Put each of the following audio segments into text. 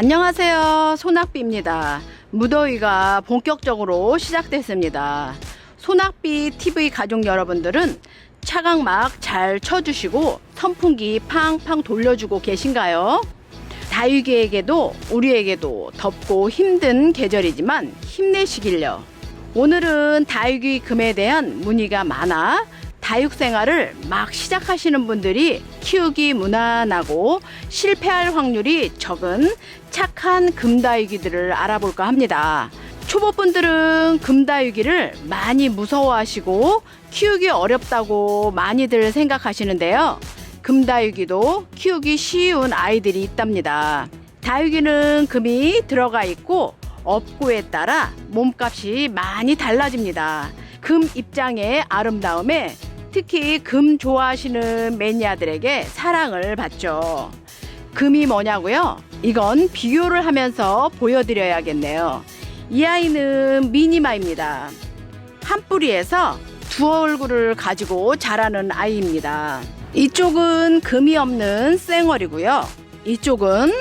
안녕하세요, 소낙비입니다. 무더위가 본격적으로 시작됐습니다. 소낙비 TV 가족 여러분들은 차광막 잘 쳐주시고 선풍기 팡팡 돌려주고 계신가요? 다육이에게도 우리에게도 덥고 힘든 계절이지만 힘내시길요. 오늘은 다육이 금에 대한 문의가 많아 다육 생활을 막 시작하시는 분들이 키우기 무난하고 실패할 확률이 적은 착한 금다육이들을 알아볼까 합니다. 초보분들은 금다육이를 많이 무서워하시고 키우기 어렵다고 많이들 생각하시는데요. 금다육이도 키우기 쉬운 아이들이 있답니다. 다육이는 금이 들어가 있고 없고에 따라 몸값이 많이 달라집니다. 금 입장의 아름다움에 특히 금 좋아하시는 매니아들에게 사랑을 받죠. 금이 뭐냐고요? 이건 비교를 하면서 보여드려야겠네요. 이 아이는 미니마입니다. 한 뿌리에서 두 얼굴을 가지고 자라는 아이입니다. 이쪽은 금이 없는 쌩얼이고요. 이쪽은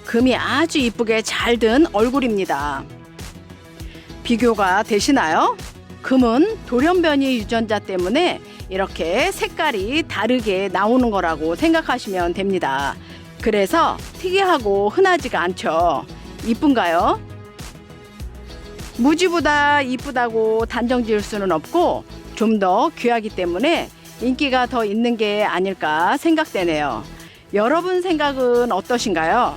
금이 아주 이쁘게 잘 든 얼굴입니다. 비교가 되시나요? 금은 돌연변이 유전자 때문에 이렇게 색깔이 다르게 나오는 거라고 생각하시면 됩니다. 그래서 특이하고 흔하지가 않죠. 이쁜가요? 무지보다 이쁘다고 단정 지을 수는 없고 좀 더 귀하기 때문에 인기가 더 있는 게 아닐까 생각되네요. 여러분 생각은 어떠신가요?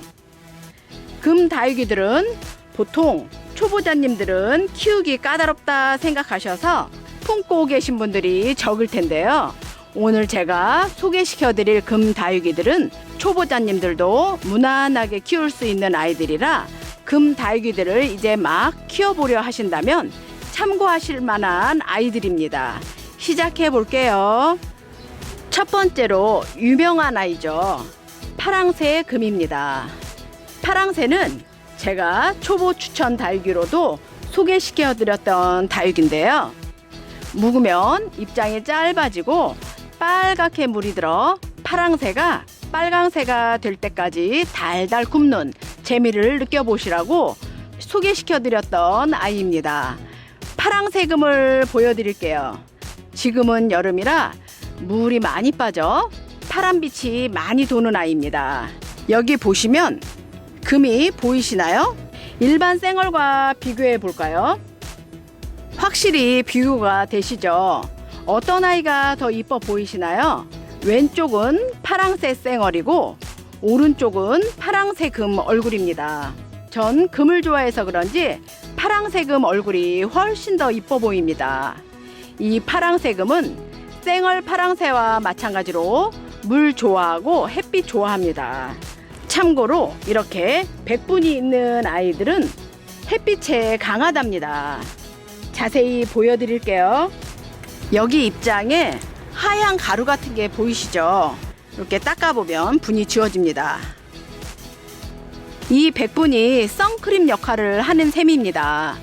금 다육이들은 보통 초보자님들은 키우기 까다롭다 생각하셔서 품고 계신 분들이 적을 텐데요. 오늘 제가 소개시켜 드릴 금 다육이들은 초보자님들도 무난하게 키울 수 있는 아이들이라 금 다육이들을 이제 막 키워보려 하신다면 참고하실 만한 아이들입니다. 시작해 볼게요. 첫 번째로 유명한 아이죠. 파랑새 금입니다. 파랑새는 제가 초보 추천 다육이로도 소개시켜 드렸던 다육인데요. 묵으면 입장이 짧아지고 빨갛게 물이 들어 파랑새가 빨강새가 될 때까지 달달 굽는 재미를 느껴보시라고 소개시켜 드렸던 아이입니다. 파랑새금을 보여드릴게요. 지금은 여름이라 물이 많이 빠져 파란빛이 많이 도는 아이입니다. 여기 보시면 금이 보이시나요? 일반 쌩얼과 비교해 볼까요? 확실히 비교가 되시죠? 어떤 아이가 더 이뻐 보이시나요? 왼쪽은 파랑새 쌩얼이고 오른쪽은 파랑새 금 얼굴입니다. 전 금을 좋아해서 그런지 파랑새 금 얼굴이 훨씬 더 이뻐 보입니다. 이 파랑새 금은 쌩얼 파랑새와 마찬가지로 물 좋아하고 햇빛 좋아합니다. 참고로 이렇게 백분이 있는 아이들은 햇빛에 강하답니다. 자세히 보여드릴게요. 여기 입장에 하얀 가루 같은 게 보이시죠? 이렇게 닦아보면 분이 지워집니다. 이 백분이 선크림 역할을 하는 셈입니다.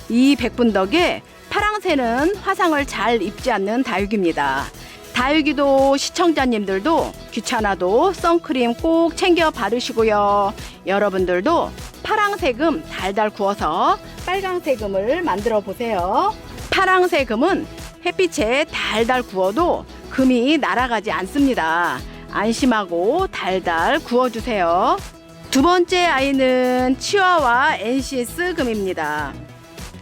이 백분 덕에 파랑새는 화상을 잘 입지 않는 다육입니다. 다육이도 시청자님들도 귀찮아도 선크림 꼭 챙겨 바르시고요. 여러분들도 파랑새금 달달 구워서 빨강새금을 만들어 보세요. 파랑새금은 햇빛에 달달 구워도 금이 날아가지 않습니다. 안심하고 달달 구워주세요. 두 번째 아이는 치와와 엔시스 금입니다.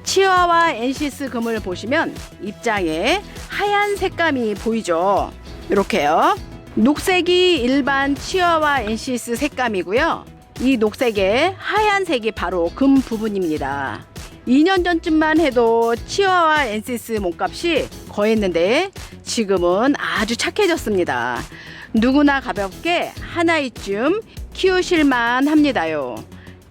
치와와 엔시스 금을 보시면 입장에 하얀 색감이 보이죠? 이렇게요. 녹색이 일반 치와와 엔시스 색감이고요. 이 녹색의 하얀색이 바로 금 부분입니다. 2년 전쯤만 해도 치와와 엔시스 몸값이 거했는데 지금은 아주 착해졌습니다. 누구나 가볍게 하나이쯤 키우실만 합니다요.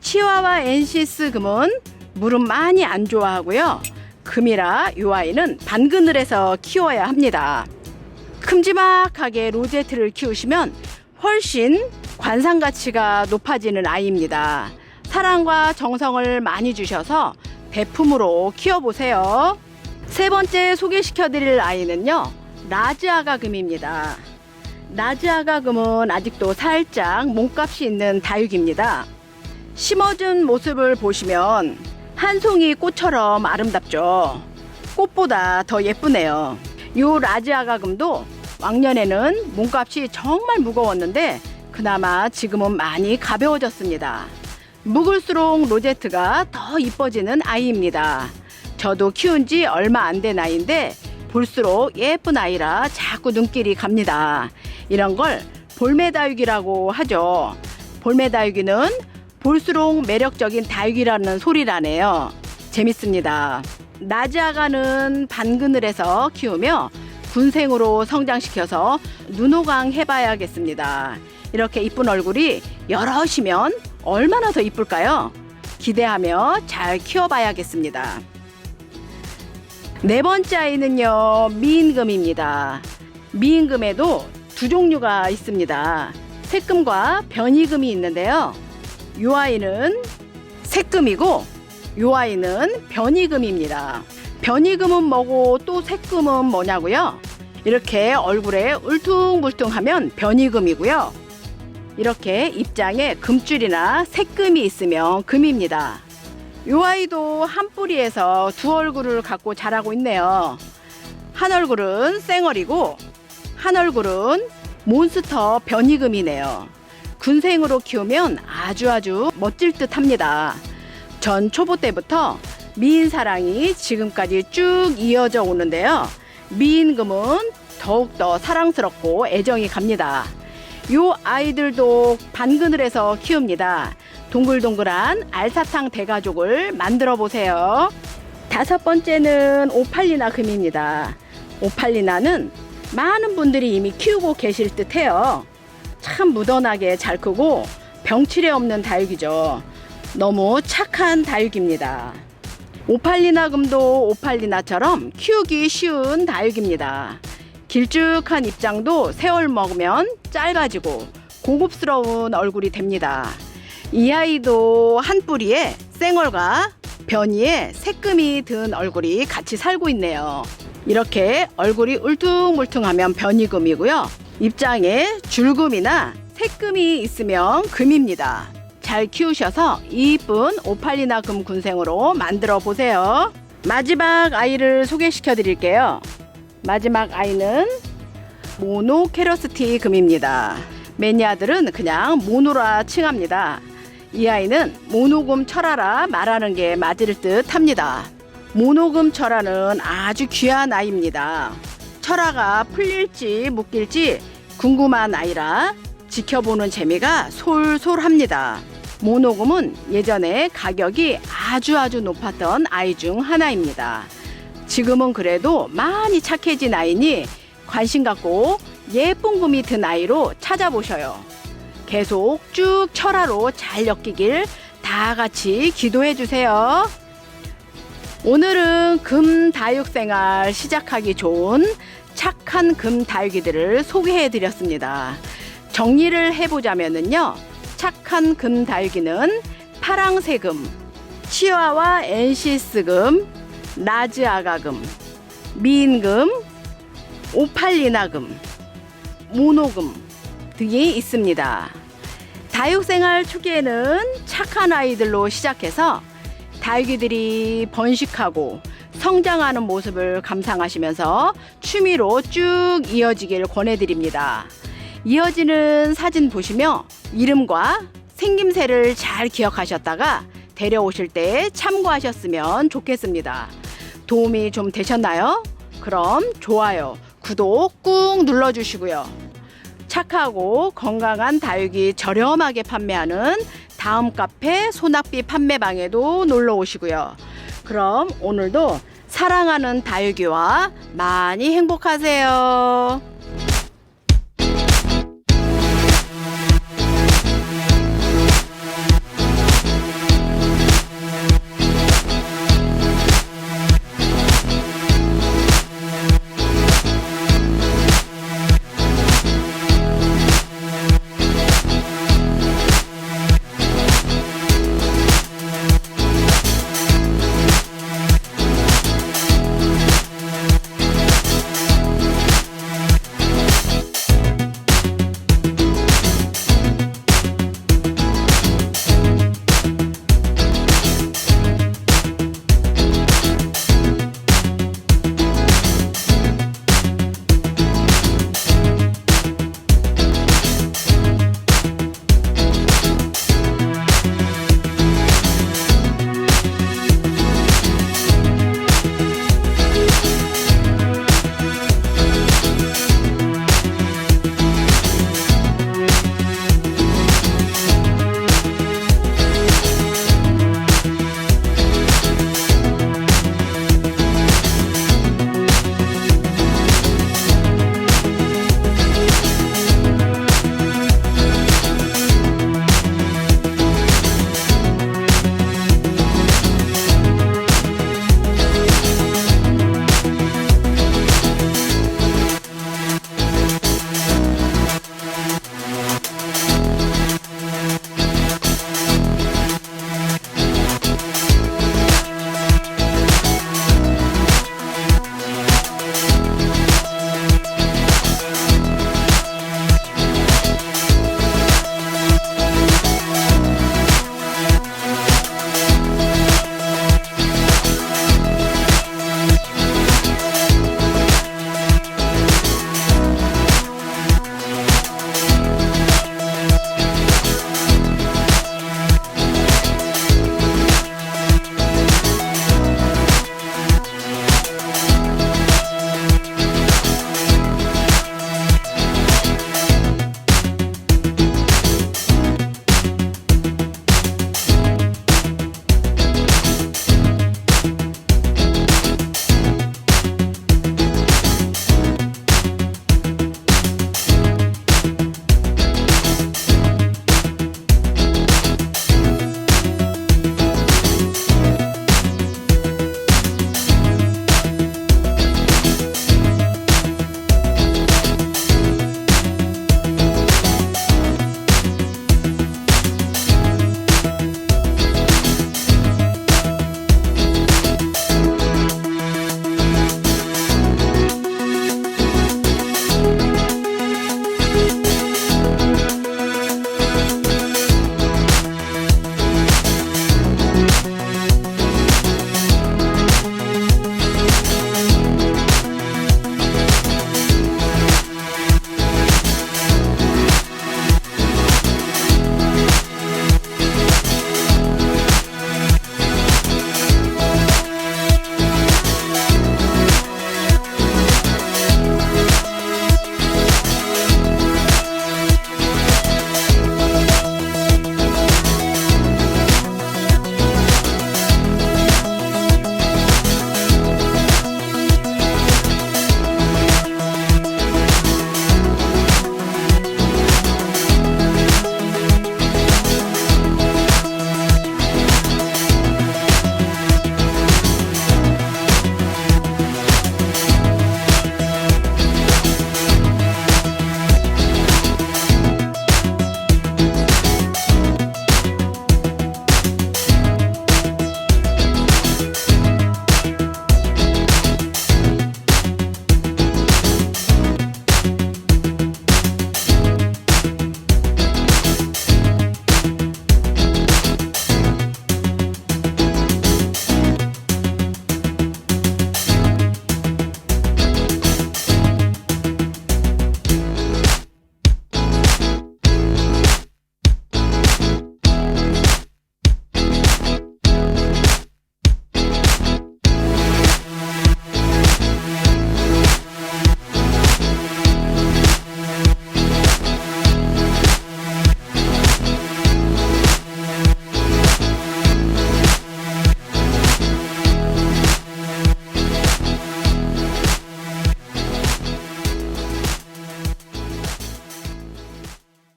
치와와 엔시스 금은 물은 많이 안 좋아하고요. 금이라 이 아이는 반그늘에서 키워야 합니다. 큼지막하게 로제트를 키우시면 훨씬 관상 가치가 높아지는 아이입니다. 사랑과 정성을 많이 주셔서 배품으로 키워보세요. 세 번째 소개시켜 드릴 아이는요, 라즈아가 금입니다. 라즈아가 금은 아직도 살짝 몸값이 있는 다육입니다. 심어준 모습을 보시면 한 송이 꽃처럼 아름답죠. 꽃보다 더 예쁘네요. 요 라지아가금도 왕년에는 몸값이 정말 무거웠는데 그나마 지금은 많이 가벼워졌습니다. 묵을수록 로제트가 더 이뻐지는 아이입니다. 저도 키운 지 얼마 안 된 아이인데 볼수록 예쁜 아이라 자꾸 눈길이 갑니다. 이런 걸 볼매다육이라고 하죠. 볼매다육이는 볼수록 매력적인 다육이라는 소리라네요. 재밌습니다. 라지아가는 반그늘에서 키우며 군생으로 성장시켜서 눈호강 해봐야겠습니다. 이렇게 이쁜 얼굴이 여럿이면 얼마나 더 이쁠까요? 기대하며 잘 키워봐야겠습니다. 네 번째 아이는요, 미인금입니다. 미인금에도 두 종류가 있습니다. 색금과 변이금이 있는데요. 이 아이는 색금이고 이 아이는 변이금입니다. 변이금은 뭐고 또 색금은 뭐냐고요? 이렇게 얼굴에 울퉁불퉁하면 변이금이고요. 이렇게 입장에 금줄이나 색금이 있으면 금입니다. 이 아이도 한 뿌리에서 두 얼굴을 갖고 자라고 있네요. 한 얼굴은 쌩얼이고 한 얼굴은 몬스터 변이금이네요. 군생으로 키우면 아주 멋질 듯 합니다. 전 초보 때부터 미인 사랑이 지금까지 쭉 이어져 오는데요. 미인금은 더욱더 사랑스럽고 애정이 갑니다. 요 아이들도 반그늘에서 키웁니다. 동글동글한 알사탕 대가족을 만들어 보세요. 다섯 번째는 오팔리나 금입니다. 오팔리나는 많은 분들이 이미 키우고 계실 듯 해요. 참 무던하게 잘 크고 병치레 없는 다육이죠. 너무 착한 다육입니다. 오팔리나 금도 오팔리나처럼 키우기 쉬운 다육입니다. 길쭉한 입장도 세월 먹으면 짧아지고 고급스러운 얼굴이 됩니다. 이 아이도 한 뿌리에 쌩얼과 변이에 색금이 든 얼굴이 같이 살고 있네요. 이렇게 얼굴이 울퉁불퉁하면 변이금이고요. 입장에 줄금이나 색금이 있으면 금입니다. 잘 키우셔서 이쁜 오팔리나 금 군생으로 만들어 보세요. 마지막 아이를 소개시켜 드릴게요. 마지막 아이는 모노케러스티 금입니다. 매니아들은 그냥 모노라 칭합니다. 이 아이는 모노금 철화라 말하는 게 맞을 듯 합니다. 모노금 철화는 아주 귀한 아이입니다. 철화가 풀릴지 묶일지 궁금한 아이라 지켜보는 재미가 솔솔합니다. 모노금은 예전에 가격이 아주 높았던 아이 중 하나입니다. 지금은 그래도 많이 착해진 아이니 관심 갖고 예쁜 금이 든 아이로 찾아보셔요. 계속 쭉 철화로 잘 엮이길 다 같이 기도해 주세요. 오늘은 금 다육 생활 시작하기 좋은 착한 금 다육이들을 소개해 드렸습니다. 정리를 해보자면요. 착한 금 다육이는 파랑새금, 치와와 엔시스금, 라지아가금, 미인금, 오팔리나금, 모노금 등이 있습니다. 다육생활 초기에는 착한 아이들로 시작해서 다육이들이 번식하고 성장하는 모습을 감상하시면서 취미로 쭉 이어지길 권해드립니다. 이어지는 사진 보시며 이름과 생김새를 잘 기억하셨다가 데려오실 때 참고하셨으면 좋겠습니다. 도움이 좀 되셨나요? 그럼 좋아요, 구독 꾹 눌러주시고요. 착하고 건강한 다육이 저렴하게 판매하는 다음 카페 소낙비 판매방에도 놀러 오시고요. 그럼 오늘도 사랑하는 다육이와 많이 행복하세요.